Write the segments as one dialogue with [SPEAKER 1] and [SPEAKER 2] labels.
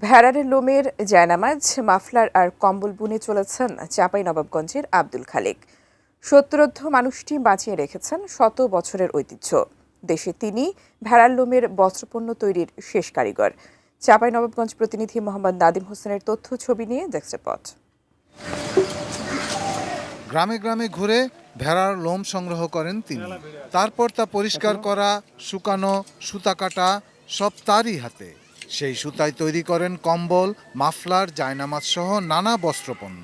[SPEAKER 1] ভেড়ার লোমের জায়নামাজ, মাফলার আর কম্বল বুনে চলেছেন চাঁপাইনবাবগঞ্জের আব্দুল খালেক। সত্তরোর্ধ্ব মানুষটি বাঁচিয়ে রেখেছেন শত বছরের ঐতিহ্য। দেশে তিনি ভেড়ার লোমের বস্ত্রপণ্য তৈরির শেষ কারিগর। চাঁপাইনবাবগঞ্জ প্রতিনিধি মোহাম্মদ নাদিম হোসেনের তথ্য ছবি নিয়ে ডেস্ক রিপোর্ট।
[SPEAKER 2] গ্রামে গ্রামে ঘুরে ভেড়ার লোম সংগ্রহ করেন তিনি। তারপর তা পরিষ্কার করা, শুকানো, সুতা কাটা সব তারই হাতে। সেই সুতায় তৈরি করেন কম্বল, মাফলার, জায়নামাজ সহ নানা বস্ত্রপণ্য।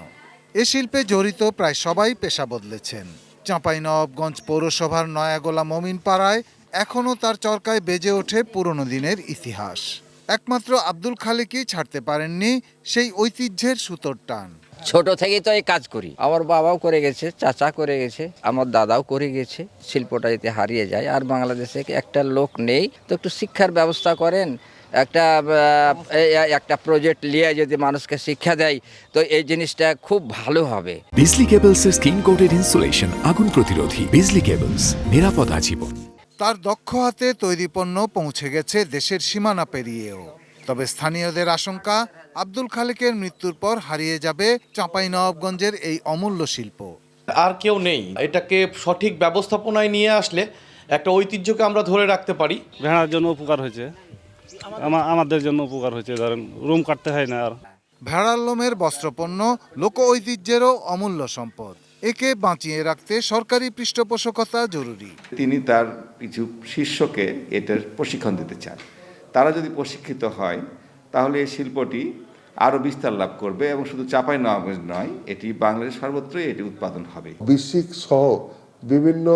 [SPEAKER 2] এ শিল্পে জড়িত প্রায় সবাই পেশা বদলেছেন। চাঁপাইনবাবগঞ্জ পৌরসভার নয়াগোলা মমিনপাড়ায় এখনও তার চরকায় বেজে ওঠে পুরনো দিনের ইতিহাস। একমাত্র আব্দুল খালেকই ছাড়তে পারেননি সেই ঐতিহ্যের সুতোর টান।
[SPEAKER 3] ছোট থেকেই তো এই কাজ করি। আমার বাবাও করে গেছে, চাচা করে গেছে, আমার দাদাও করে গেছে। শিল্পটা এতে হারিয়ে যায়। আর বাংলাদেশে একটা লোক নেই, তো একটু শিক্ষার ব্যবস্থা করেন। একটা প্রজেক্ট নিয়ে যদি মানুষকে শিক্ষা দেয়, তো এই জিনিসটা খুব ভালো হবে।
[SPEAKER 4] বিজলি কেবলসের স্কিন কোটেড ইনসুলেশন আগুন প্রতিরোধী। বিজলি কেবলস, নিরাপদ আজীবন।
[SPEAKER 2] তার দক্ষ হাতে তৈরি পণ্য পৌঁছে গেছে দেশের সীমানা পেরিয়েও। তবে স্থানীয়দের আশঙ্কা, আব্দুল খালেকের মৃত্যুর পর হারিয়ে যাবে চাঁপাইনবাবগঞ্জের এই অমূল্য শিল্প।
[SPEAKER 5] আর কেউ নেই। এটাকে সঠিক ব্যবস্থাপনায় নিয়ে আসলে একটা ঐতিহ্যকে আমরা ধরে রাখতে পারি।
[SPEAKER 6] ভেড়ার জন্য উপকার হয়েছে, আমাদের জন্য উপকার হয়েছে। ধরেন রুম কাটতে হয় না। আর
[SPEAKER 2] ভেড়ার লোমের বস্ত্রপণ্য লোক ঐতিহ্যেরও অমূল্য সম্পদ। একে বাঁচিয়ে রাখতে সরকারি পৃষ্ঠপোষকতা জরুরি।
[SPEAKER 7] তিনি তার কিছু শিষ্যকে এটার প্রশিক্ষণ দিতে চান। তারা যদি প্রশিক্ষিত হয় তাহলে এই শিল্পটি আরও বিস্তার লাভ করবে এবং শুধু চাঁপাইনবাবগঞ্জ নয়, এটি বাংলাদেশ সর্বত্রই এটি উৎপাদন হবে।
[SPEAKER 8] বিসিক সহ বিভিন্ন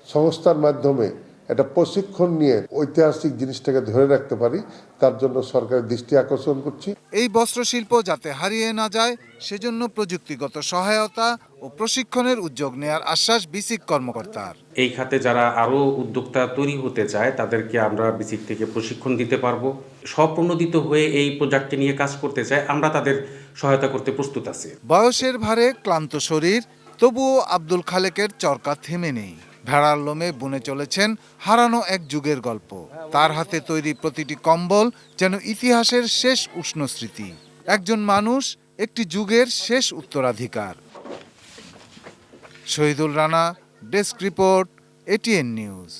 [SPEAKER 8] সংস্থার মাধ্যমে একটা প্রশিক্ষণ নিয়ে ঐতিহাসিক জিনিসটাকে ধরে রাখতে পারি, তার জন্য সরকারের দৃষ্টি আকর্ষণ করছি।
[SPEAKER 2] এই বস্ত্রশিল্প যাতে হারিয়ে না যায়, সেজন্য প্রযুক্তিগত সহায়তা ও প্রশিক্ষণের উদ্যোগ নেয়ার আশ্বাস বিসিক কর্মকর্তার।
[SPEAKER 9] এই খাতে যারা আরও উদ্যোক্তা তৈরি হতে চায় তাদেরকে আমরা বিসিক থেকে প্রশিক্ষণ দিতে পারবো। স্বপ্রণোদিত হয়ে এই প্রজেক্টটি নিয়ে কাজ করতে চায়, আমরা তাদের সহায়তা করতে প্রস্তুত আছি।
[SPEAKER 2] বয়সের ভারে ক্লান্ত শরীর, তবুও আব্দুল খালেকের চরকা থেমে নেই। ভেড়ার লোমে বুনে চলেছেন হারানো এক যুগের গল্প। তার হাতে তৈরি প্রতিটি কম্বল যেন ইতিহাসের শেষ উষ্ণ স্মৃতি। একজন মানুষ, একটি যুগের শেষ উত্তরাধিকার। Shahidul Rana, desk report, ATN news.